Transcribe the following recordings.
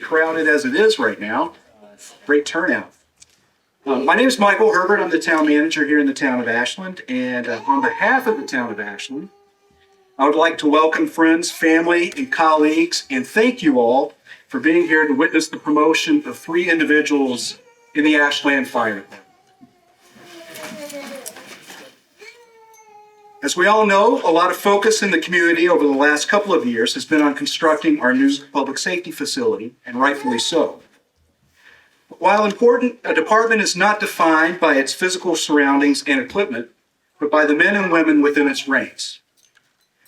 crowded as it is right now. Great turnout. My name is Michael Herbert. I'm the town manager here in the town of Ashland. And on behalf of the town of Ashland, I would like to welcome friends, family, and colleagues, and thank you all for being here to witness the promotion of 3 individuals in the Ashland Fire Department. As we all know, a lot of focus in the community over the last couple of years has been on constructing our new public safety facility, and rightfully so. While important, a department is not defined by its physical surroundings and equipment, but by the men and women within its ranks.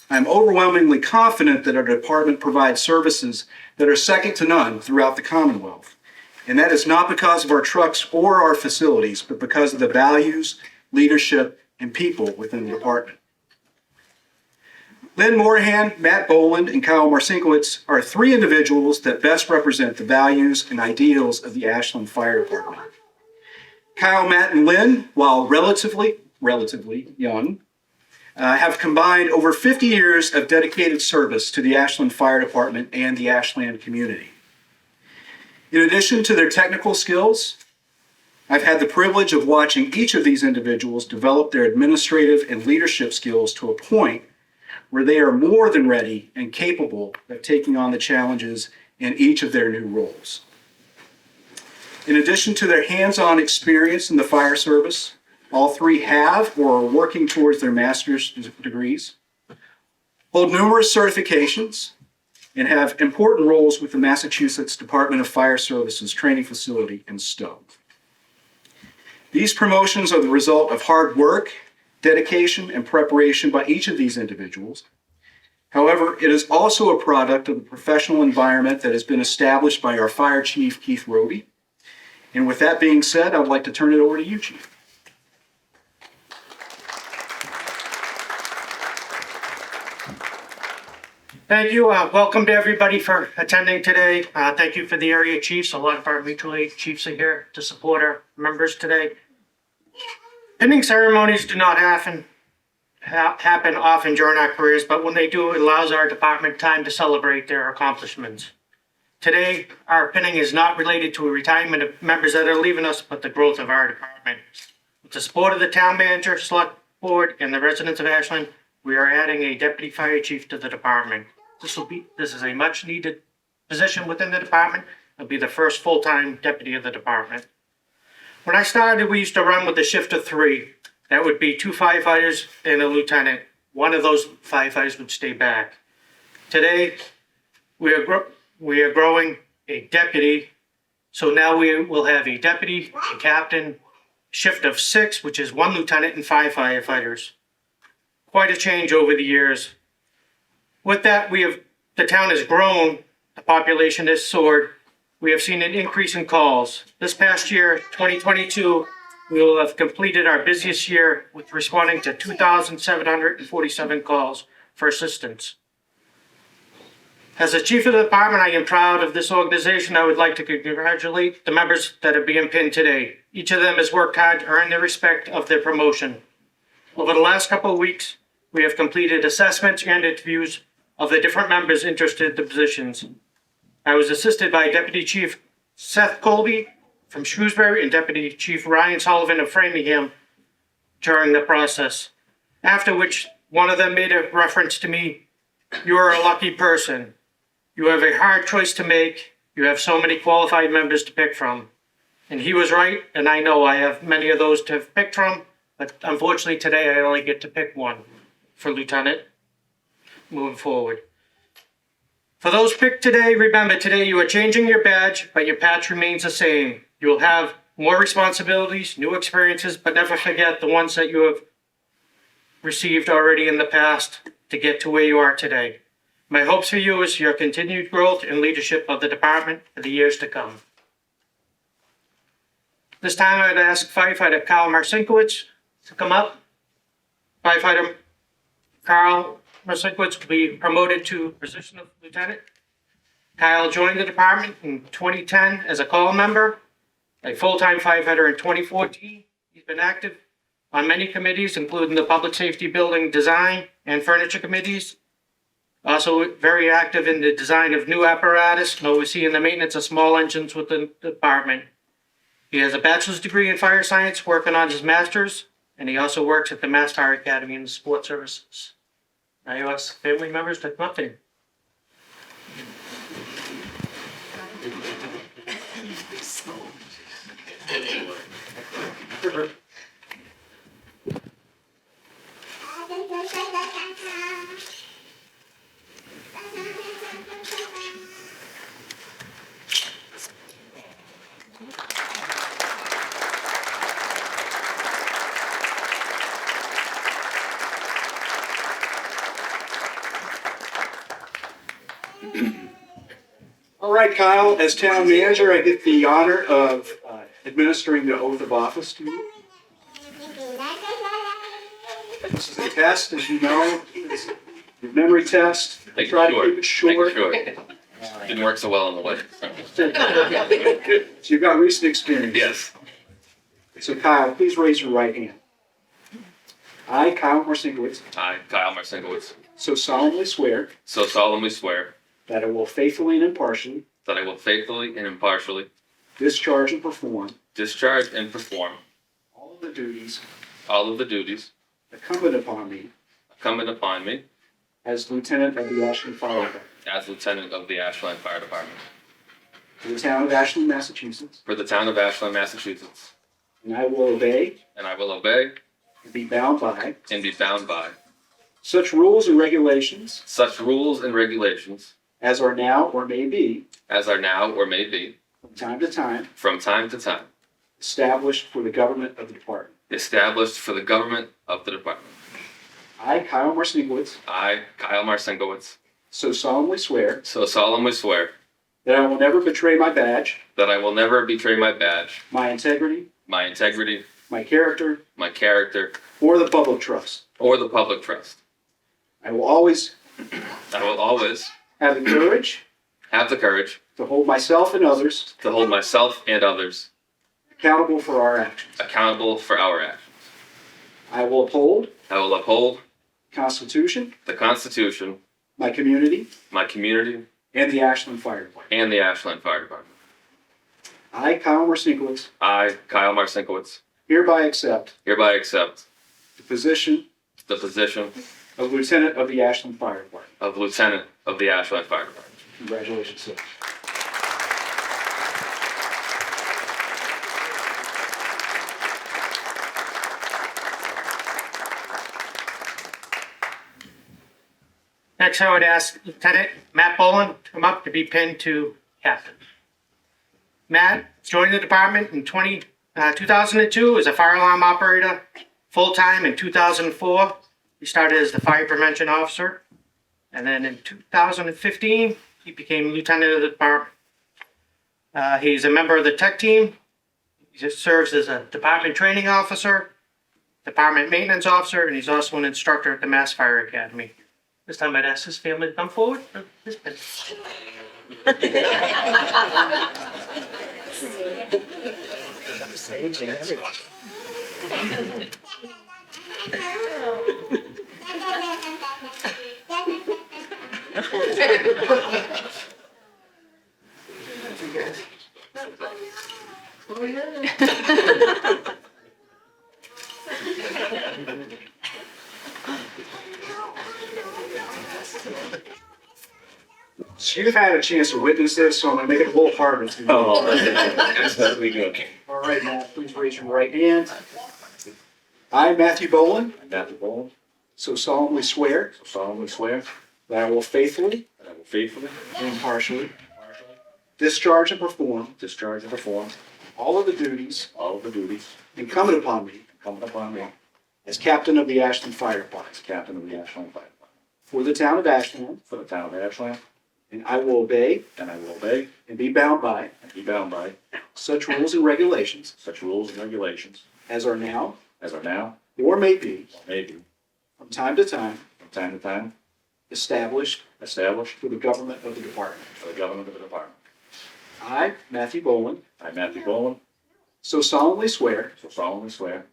I am overwhelmingly confident that our department provides services that are second to none throughout the Commonwealth. And that is not because of our trucks or our facilities, but because of the values, leadership, and people within the department. Lynn Moraghan, Matt Boland, and Kyle Marcinkiewicz are 3 individuals that best represent the values and ideals of the Ashland Fire Department. Kyle, Matt, and Lynn, while relatively young, have combined over 50 years of dedicated service to the Ashland Fire Department and the Ashland community. In addition to their technical skills, I've had the privilege of watching each of these individuals develop their administrative and leadership skills to a point where they are more than ready and capable of taking on the challenges in each of their new roles. In addition to their hands-on experience in the fire service, all 3 have or are working towards their master's degrees, hold numerous certifications, and have important roles with the Massachusetts Department of Fire Services training facility in Stowe. These promotions are the result of hard work, dedication, and preparation by each of these individuals. However, it is also a product of the professional environment that has been established by our Fire Chief, Keith Robie. And with that being said, I would like to turn it over to you, Chief. Thank you. Welcome to everybody for attending today. Thank you for the area chiefs. A lot of our mutual aid chiefs are here to support our members today. Pinning ceremonies do not happen often during our careers, but when they do, it allows our department time to celebrate their accomplishments. Today, our pinning is not related to a retirement of members that are leaving us, but the growth of our department. With the support of the town manager, select board, and the residents of Ashland, we are adding a deputy fire chief to the department. This is a much needed position within the department. It'll be the first full-time deputy of the department. When I started, we used to run with a shift of 3. That would be 2 firefighters and a lieutenant. One of those firefighters would stay back. Today, we are growing a deputy. So now we will have a deputy, a captain, shift of 6, which is 1 lieutenant and 5 firefighters. Quite a change over the years. With that, the town has grown, the population has soared. We have seen an increase in calls. This past year, 2022, we will have completed our busiest year with responding to 2,747 calls for assistance. As the chief of the department, I am proud of this organization. I would like to congratulate the members that are being pinned today. Each of them has worked hard to earn the respect of their promotion. Over the last couple of weeks, we have completed assessments and interviews of the different members interested in the positions. I was assisted by Deputy Chief Seth Colby from Shrewsbury and Deputy Chief Ryan Sullivan of Framingham during the process, after which one of them made a reference to me. You are a lucky person. You have a hard choice to make. You have so many qualified members to pick from. And he was right, and I know I have many of those to have picked from, but unfortunately today I only get to pick 1 for lieutenant moving forward. For those picked today, remember today you are changing your badge, but your patch remains the same. You will have more responsibilities, new experiences, but never forget the ones that you have received already in the past to get to where you are today. My hopes for you is your continued growth and leadership of the department for the years to come. This time I'd ask Firefighter Kyle Marcinkiewicz to come up. Firefighter Kyle Marcinkiewicz will be promoted to the position of lieutenant. Kyle joined the department in 2010 as a call member, a full-time firefighter in 2014. He's been active on many committees, including the Public Safety Building Design and Furniture Committees. Also very active in the design of new apparatus and overseeing the maintenance of small engines within the department. He has a bachelor's degree in fire science, working on his master's, and he also works at the Mass Fire Academy in the Sport Services. Now you ask family members to come up and Herbert. All right, Kyle, as town manager, I get the honor of administering the oath of office to you. This is a test, as you know, it's your memory test. Try to keep it short. Didn't work so well on the way. So you've got recent experience. Yes. So Kyle, please raise your right hand. I, Kyle Marcinkiewicz, I, Kyle Marcinkiewicz, so solemnly swear so solemnly swear that I will faithfully and impartially that I will faithfully and impartially discharge and perform discharge and perform all of the duties all of the duties incumbent upon me incumbent upon me as Lieutenant of the Ashland Fire Department as Lieutenant of the Ashland Fire Department for the town of Ashland, Massachusetts, for the Town of Ashland, Massachusetts, and I will obey and I will obey and be bound by and be bound by such rules and regulations such rules and regulations as are now or may be as are now or may be from time to time established for the government of the department. established for the government of the department. I, Kyle Marcinkiewicz, I, Kyle Marcinkiewicz, so solemnly swear so solemnly swear that I will never betray my badge, that I will never betray my badge, my integrity, my character, my character, or or the public trust. the public trust. I will always I will always have the courage have the courage to hold myself and others to hold myself and others accountable for our actions. accountable for our actions. I will uphold I will uphold the Constitution, the Constitution, my community, my community, and the Ashland Fire Department. and the Ashland Fire Department. I, Kyle Marcinkiewicz, I, Kyle Marcinkiewicz, hereby accept hereby accept the position the position of Lieutenant of the Ashland Fire Department. of Lieutenant of the Ashland Fire Department. Congratulations, sir. Next, I would ask Lieutenant Matt Boland to come up to be pinned to captain. Matt joined the department in 2002 as a fire alarm operator, full-time in 2004. He started as the fire prevention officer. And then in 2015, he became lieutenant of the department. He's a member of the tech team. He just serves as a department training officer, department maintenance officer, and he's also an instructor at the Mass Fire Academy. This time I'd ask his family to come forward. This bit. You've had a chance to witness this, so I'm going to make it a little harder to you. Oh, that's we go. All right, Matt, please raise your right hand. I, Matthew Boland, Matthew Boland, so solemnly swear solemnly swear that I will faithfully that I will faithfully, and impartially discharge and perform discharge and perform all of the duties all of the duties incumbent upon me incumbent upon me as captain of the Ashland Fire Department as captain of the Ashland Fire Department for the town of Ashland, for the Town of Ashland, and I will obey and I will obey and be bound by and be bound by such rules and regulations such rules and regulations as are now as are now or may be or may be from time to time established established for the government of the department. for the government of the department. I, Matthew Boland, I, Matthew Boland, so solemnly swear so solemnly swear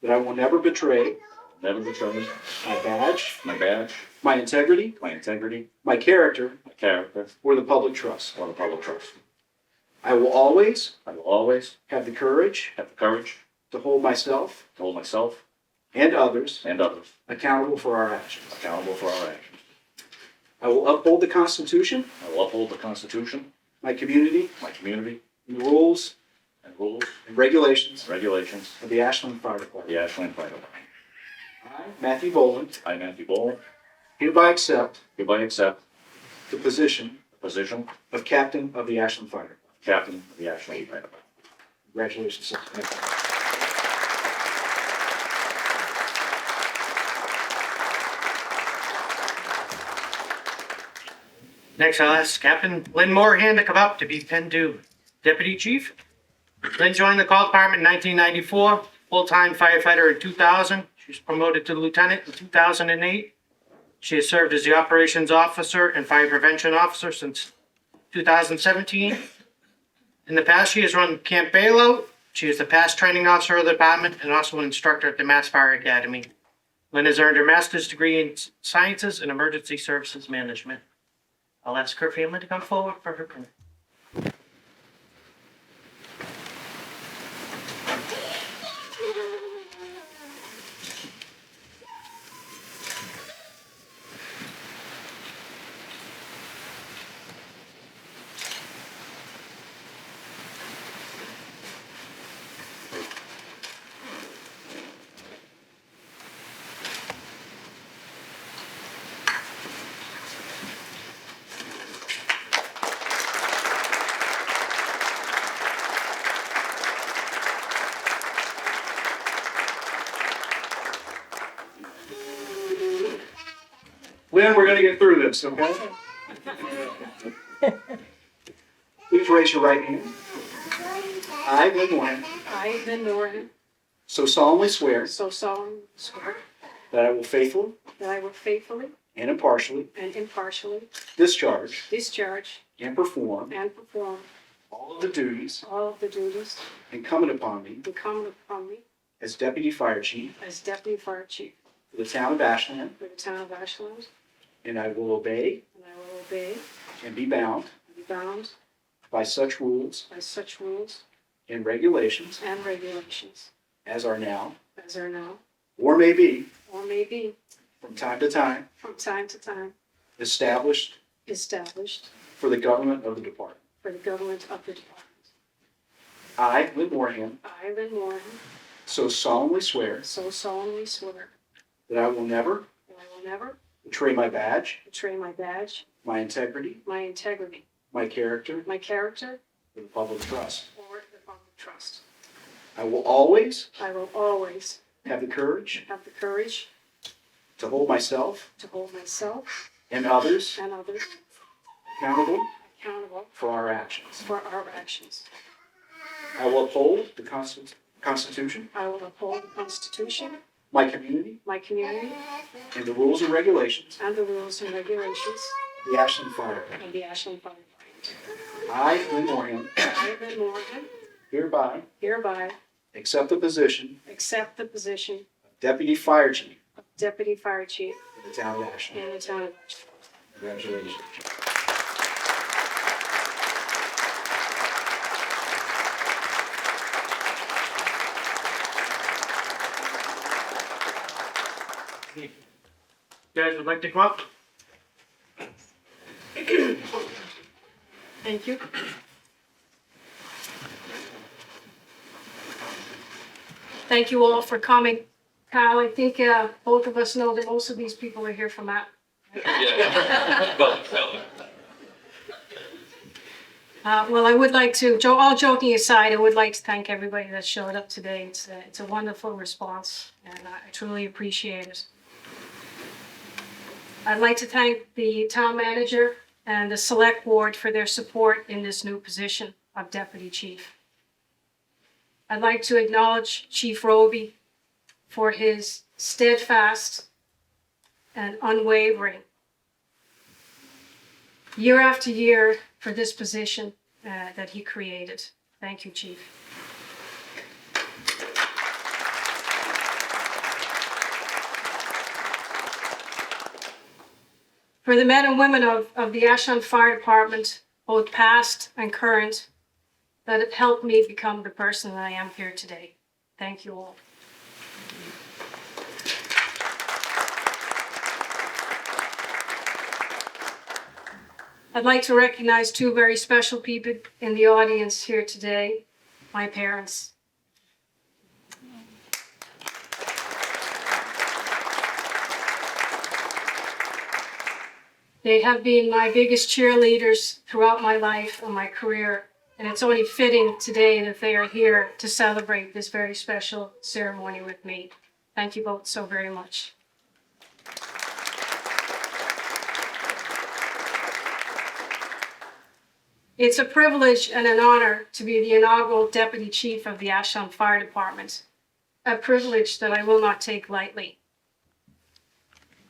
that I will never betray never betray my badge, my my integrity, my character, my character, or the public trust. or the public trust. I will always I will always have the courage have the courage to hold myself to hold myself and others and others accountable for our actions. accountable for our actions. I will uphold the Constitution, I will uphold the Constitution, my community, my community, and the rules and rules and regulations and regulations of the Ashland Fire of Department. the Ashland Fire Department. I, Matthew Boland, I, Matthew Boland, hereby accept hereby accept the position the position of Captain of the Ashland Fire Department. of Captain of the Ashland Fire Department. Congratulations, sir. Thank you. Next, I'll ask Captain Lynn Moraghan to come up to be pinned to Deputy Chief. Lynn joined the call department in 1994, full-time firefighter in 2000. She was promoted to lieutenant in 2008. She has served as the operations officer and fire prevention officer since 2017. In the past, she has run Camp Bailout. She is the past training officer of the department and also an instructor at the Mass Fire Academy. Lynn has earned her master's degree in sciences and emergency services management. I'll ask her family to come forward for her pinning. Lynn, we're going to get through this, okay? Please raise your right hand. I, Lynn Moraghan, I, Lynn Moraghan, so solemnly swear so solemnly swear that I will faithfully that I will faithfully and impartially and impartially discharge discharge and perform and perform all of the duties all of the duties incumbent upon me incumbent upon me as Deputy Fire Chief as Deputy Fire Chief for the Town of Ashland, for the Town of Ashland, and I will obey and I will obey and be bound and be bound by such rules by such rules and regulations and regulations as are now as are now or may be or may be from time to time from time to time established established for the government of the department. for the government of the department. I, Lynn Moraghan, I, Lynn Moraghan, so solemnly swear so solemnly swear that I will never that I will never betray my badge, betray my badge, my integrity, my integrity, my character, my character, or the public trust. or the public trust. I will always I will always have the courage have the courage to hold myself to hold myself and others and others accountable accountable for our actions. for our actions. I will uphold the Constitution, I will uphold the Constitution, my community, my community, and the rules and regulations and the rules and regulations of the Ashland Fire Department. of the Ashland Fire Department. I, Lynn Moraghan, I, Lynn Moraghan, hereby hereby accept the position accept the position of Deputy Fire Chief of Deputy Fire Chief for the Town of Ashland. in the Town of Ashland. Congratulations. You guys would like to come up? Thank you. Thank you all for coming. Kyle, I think both of us know that most of these people are here from that. Well, I would like to, all joking aside, I would like to thank everybody that showed up today. It's a wonderful response, and I truly appreciate it. I'd like to thank the town manager and the select board for their support in this new position of deputy chief. I'd like to acknowledge Chief Robie for his steadfast and unwavering year after year for this position that he created. Thank you, Chief. for the men and women of the Ashland Fire Department, both past and current, that have helped me become the person that I am here today. Thank you all. I'd like to recognize two very special people in the audience here today, my parents. They have been my biggest cheerleaders throughout my life and my career, and it's only fitting today that they are here to celebrate this very special ceremony with me. Thank you both so very much. It's a privilege and an honor to be the inaugural Deputy Chief of the Ashland Fire Department, a privilege that I will not take lightly.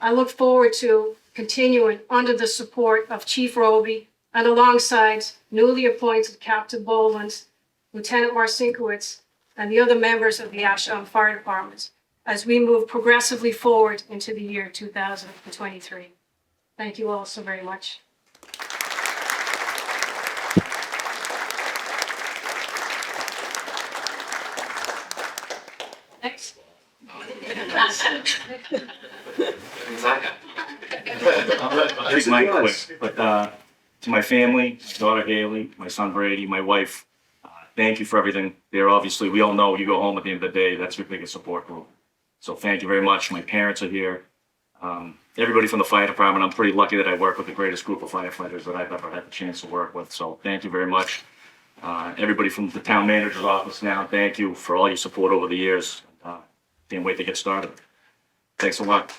I look forward to continuing under the support of Chief Robie and alongside newly appointed Captain Boland, Lieutenant Marcinkiewicz, and the other members of the Ashland Fire Department as we move progressively forward into the year 2023. Thank you all so very much. Next. I'll make mine quick, but to my family, my daughter Haley, my son Brady, my wife, thank you for everything. They're obviously, we all know you go home at the end of the day, that's your biggest support group. So thank you very much. My parents are here. Everybody from the fire department, I'm pretty lucky that I work with the greatest group of firefighters that I've ever had the chance to work with. So thank you very much. Everybody from the town manager's office now, thank you for all your support over the years. Can't wait to get started. Thanks a lot.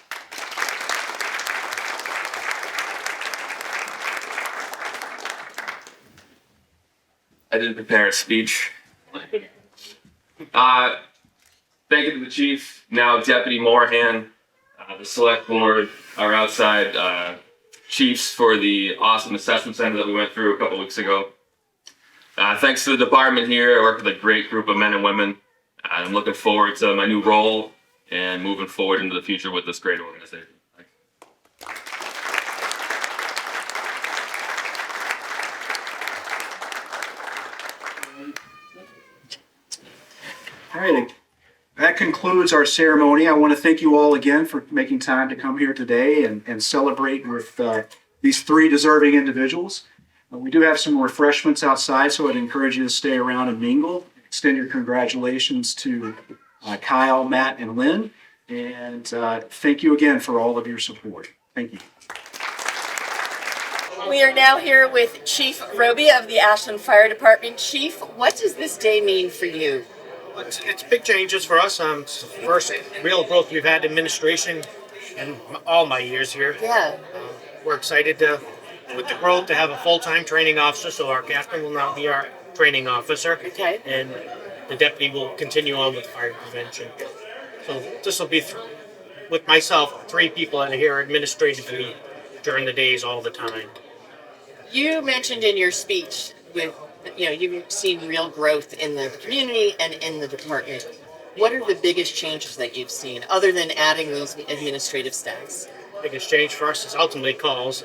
I didn't prepare a speech. Thank you to the chief, now Deputy Moraghan, the select board, our outside chiefs for the awesome assessment center that we went through a couple weeks ago. Thanks to the department here. I work with a great group of men and women. I'm looking forward to my new role and moving forward into the future with this great organization. All right, that concludes our ceremony. I want to thank you all again for making time to come here today and celebrate with these three deserving individuals. We do have some refreshments outside, so I'd encourage you to stay around and mingle. Extend your congratulations to Kyle, Matt, and Lynn. And thank you again for all of your support. Thank you. We are now here with Chief Robie of the Ashland Fire Department. Chief, what does this day mean for you? It's big changes for us. It's the first real growth we've had in administration in all my years here. Yeah. We're excited with the growth to have a full-time training officer, so our captain will now be our training officer. Okay. And the deputy will continue on with fire prevention. So this will be, with myself, three people that are here administratively during the days all the time. You mentioned in your speech you've seen real growth in the community and in the department. What are the biggest changes that you've seen, other than adding those administrative staffs? Biggest change for us is ultimately calls.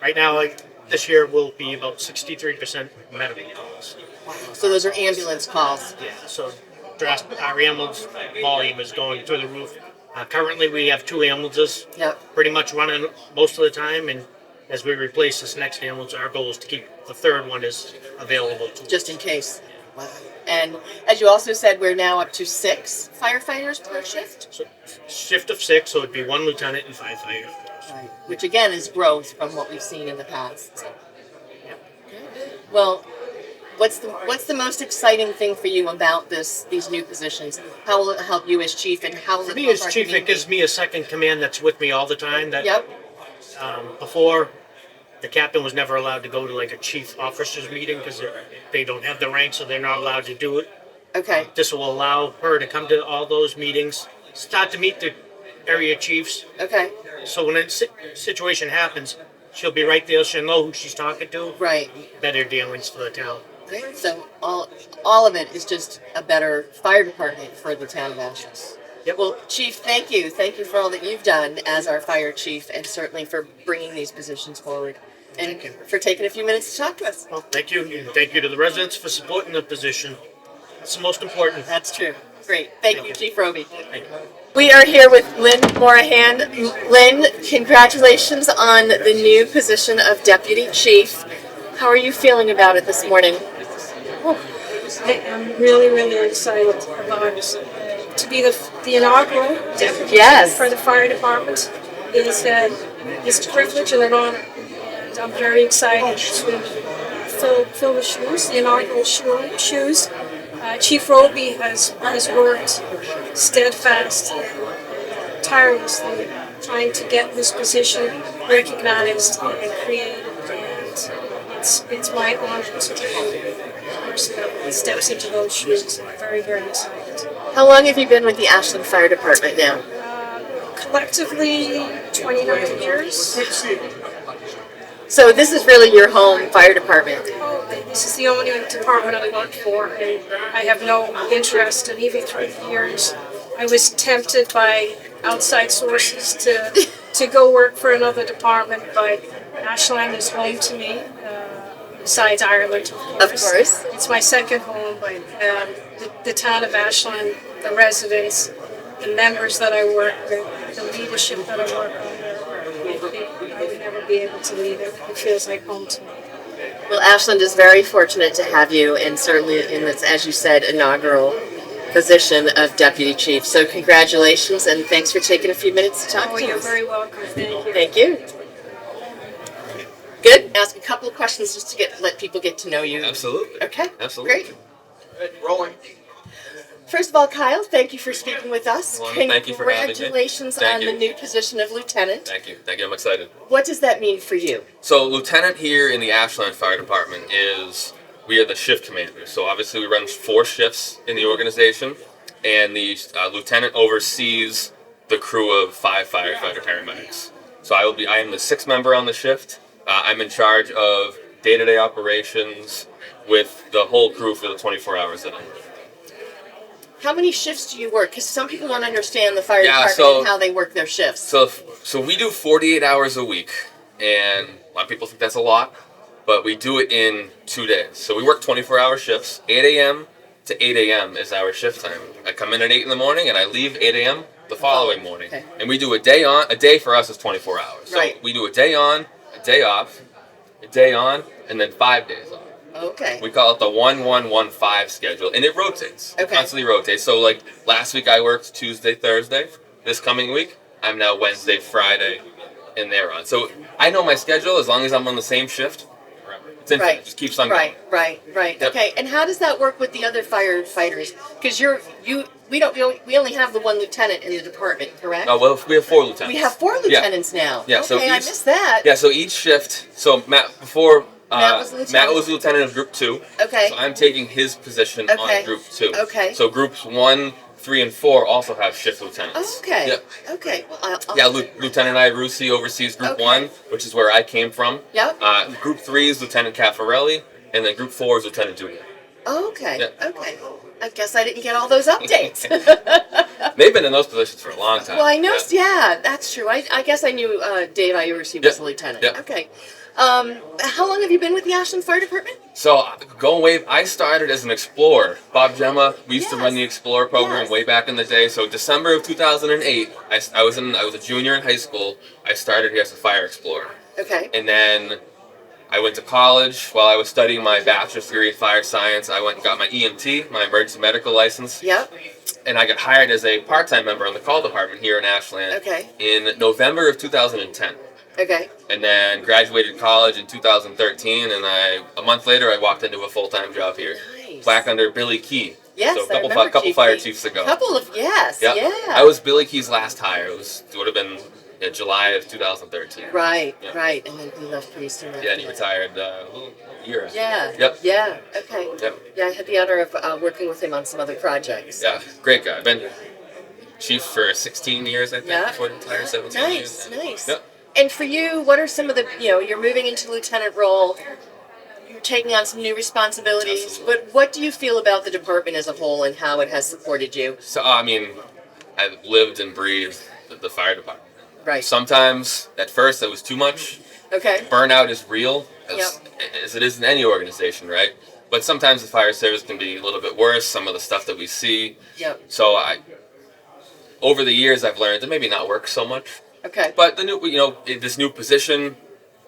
Right now, this year will be about 63% medical calls. Wow. So those are ambulance calls. Yeah, so our ambulance volume is going through the roof. Currently, we have two ambulances, Yep. pretty much running most of the time, and as we replace this next ambulance, our goal is to keep the third one is available to Just in case. Wow. And as you also said, we're now up to 6 firefighters per shift, So, shift of 6, so it'd be 1 lieutenant and 5 firefighters. right. Which again is growth from what we've seen in the past. So. Well, what's the most exciting thing for you about these new positions? How will it help you as chief, and how will For it me help as our chief, it community? gives me a second command that's with me all the time. That Yep. Before, the captain was never allowed to go to like a chief officers meeting because they don't have the rank, so they're not allowed to do it. Okay. This will allow her to come to all those meetings, start to meet the area chiefs. Okay. So when a situation happens, she'll be right there. She'll know who she's talking to. Right. Better dealings for the town. So all of it is just a better fire department for the town of Ashland. Yep. Well, Chief, thank you. Thank you for all that you've done as our fire chief, and certainly for bringing these positions forward, and for taking a few minutes to talk to us. Well, thank you. And thank you to the residents for supporting the position. That's the most important. That's true. Great. Thank you, Chief Robie. We are here with Lynn Moraghan. Lynn, congratulations on the new position of Deputy Chief. How are you feeling about it this morning? I'm really, really excited about to be the inaugural deputy Yes. for the fire department. It's a privilege and an honor, and I'm very excited to fill the shoes, the inaugural shoes. Chief Robie has worked steadfast and tirelessly trying to get this position recognized and created, and it's my honor to be the person that steps into those shoes. I'm very, very excited. How long have you been with the Ashland Fire Department now? Collectively, 29 years. So this is really your home fire department. This is the only department I work for, and I have no interest. And even through the years, I was tempted by outside sources to go work for another department, but Ashland is home to me. Besides Ireland, Of course. It's my second home, but the town of Ashland, the residents, the members that I work with, the leadership that I work with, I would never be able to leave it. It feels like home to me. Well, Ashland is very fortunate to have you, and certainly in this, as you said, inaugural position of Deputy Chief. So congratulations, and thanks for taking a few minutes to talk Oh, to you're us. very welcome. Thank you. Thank you. Good. Ask a couple of questions just to let people get to know you. Absolutely. Okay. Absolutely. Great. Rolling. First of all, Kyle, thank you for speaking with us. Well, thank you for having me. Congratulations Thank on you. the new position of lieutenant. Thank you. Thank you. I'm excited. What does that mean for you? So, lieutenant here in the Ashland Fire Department we are the shift commanders. So, obviously, we run 4 shifts in the organization, and the lieutenant oversees the crew of 5 firefighter paramedics. So, I am the 6th member on the shift. I'm in charge of day-to-day operations with the whole crew for the 24 hours that I'm there. How many shifts do you work? Because some people don't understand the fire Yeah, department so- and how they work their shifts. So we do 48 hours a week, and a lot of people think that's a lot, but we do it in 2 days. So we work 24-hour shifts. 8 a.m. to 8 a.m. is our shift time. I come in at 8 in the morning, and I leave 8 a.m. the following morning. Okay. And we do a day on. A day for us is 24 hours. So Right. we do a day on, a day off, a day on, and then 5 days off. Okay. We call it the 1-1-1-5 schedule, and it rotates. It Okay. constantly rotates. So, like last week, I worked Tuesday, Thursday. This coming week, I'm now Wednesday, Friday, and they're on. So I know my schedule as long as I'm on the same shift. It's infinite. Right. It just keeps on going. Right. Yep. Okay. And how does that work with the other firefighters? Because we only have the one lieutenant in the department, correct? Oh well, we have 4 lieutenants. We have 4 lieutenants now. Yeah, Okay, so I each- missed that. Yeah. So each shift. So Matt before. Matt was the lieutenant? Matt was the lieutenant of Group 2. Okay. So I'm taking his position Okay. on Group 2. Okay. So Groups 1, 3, and 4 also have shift lieutenants. Okay. Yep. Okay. Well, I'll Yeah, Lieutenant Irusi oversees Group Okay. 1, which is where I came from. Yep. Group 3 is Lieutenant Caffarelli, and then Group 4 is Lieutenant Dugan. Okay. Yeah. Okay. I guess I didn't get all those updates. They've been in those positions for a long time. Well, I know. Yeah, that's true. I guess I knew Dave Iursi was Yep. a lieutenant. Yep. Okay. How long have you been with the Ashland Fire Department? So, going way, I started as an explorer. Bob Gemma, we used to Yes. run the Explorer program Yes. way back in the day. So, December of 2008, I was a junior in high school. I started here as a fire explorer. Okay. And then I went to college. While I was studying my bachelor's degree in fire science, I went and got my EMT, my emergency medical license. Yep. And I got hired as a part-time member on the call department here in Ashland Okay. in November of 2010. Okay. And then graduated college in 2013, and a month later I walked into a full-time job here. Nice. Back under Billy Key. Yes, so a I couple, remember couple Chief fire Key. chiefs ago. Yes. Yep. Yeah. I was Billy Key's last hire. It would have been July of 2013. Right. Yeah. Right. And then he left pretty soon after Yeah, and he that. retired a year after. Yeah. Yep. Yeah. Okay. Yep. Yeah, I had the honor of working with him on some other projects. Yeah, great guy. Been chief for 16 years, I think, Yeah. before he retired, 17 Nice. years. Nice. Yep. And for you, what are some of the, you're moving into lieutenant role, you're taking on some new responsibilities, Absolutely. but what do you feel about the department as a whole and how it has supported you? So, I mean, I lived and breathed the fire department. Right. Sometimes, at first, it was too much. Okay. Burnout is real, as it is in any organization, right? But sometimes the fire service can be a little bit worse. Some of the stuff that we see. Yep. So over the years, I've learned to maybe not work so much. Okay. But this new position,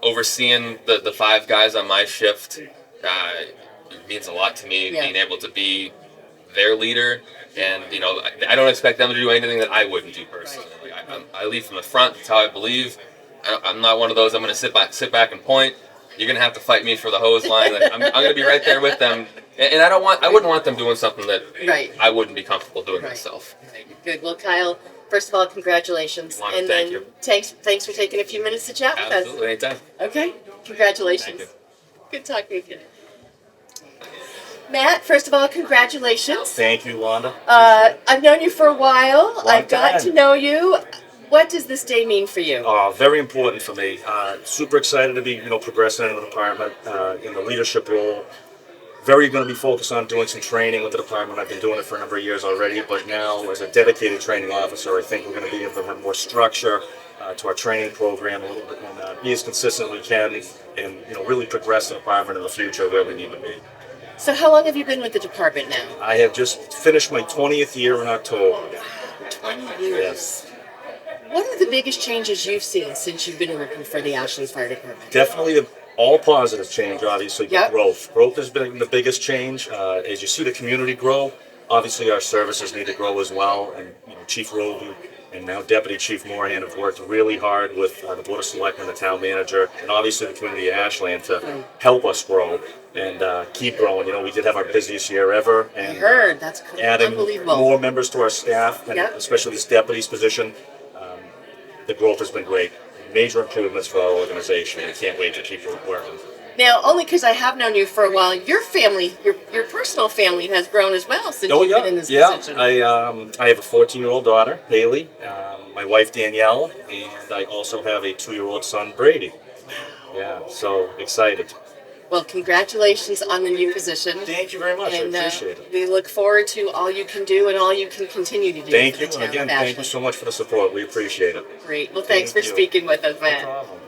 overseeing the 5 guys on my shift, it means a lot to me. Yeah. Being able to be their leader, and I don't expect them to do anything that I wouldn't do personally. I lead from the front. That's how I believe. I'm not one of those. I'm going to sit back and point. You're going to have to fight me for the hose line. I'm going to be right there with them, and I wouldn't want them doing something that Right. I wouldn't be comfortable doing Right. myself. Good. Well, Kyle, first of all, congratulations. Lana, and thank then you. thanks for taking a few minutes to chat with Absolutely, anytime. us. Okay. Congratulations. Thank you. Good talking to you. Matt, first of all, congratulations. Thank you, Wanda. I've known you for a while. Long I've got time. to know you. What does this day mean for you? Very important for me. Super excited to be, progressing in the department in the leadership role. Very going to be focused on doing some training with the department. I've been doing it for a number of years already, but now as a dedicated training officer, I think we're going to be able to have more structure to our training program a little bit and be as consistent as we can, and really progress the department in the future where we need to be. So how long have you been with the department now? I have just finished my 20th year in October. 20 years. Yes. What are the biggest changes you've seen since you've been working for the Ashland Fire Department? Definitely all positive change, obviously, but Yep. growth. Growth has been the biggest change. As you see the community grow, obviously our services need to grow as well. And Chief Robie and now Deputy Chief Moraghan have worked really hard with the Board of Selectmen, the town manager, and obviously the community of Ashland to help us grow and keep growing. We did have our busiest year ever. I And heard. That's adding unbelievable. more members to our staff, and Yep. especially this deputy's position, the growth has been great. Major improvements for our organization. I can't wait to keep working. Now, only because I have known you for a while, your family, your personal family has grown as well since Oh you've yeah, been in this yeah. position. I have a 14-year-old daughter, Haley. My wife Danielle, and I also have a 2-year-old son, Brady. Yeah, so excited. Well, congratulations on the new position. Thank you very much. And I appreciate it. we look forward to all you can do and all you can continue to do Thank for you, the and town again, of thank you Ashland. so much for the support. We appreciate it. Great. Well, thanks Thank for you. speaking with us, No Matt. problem.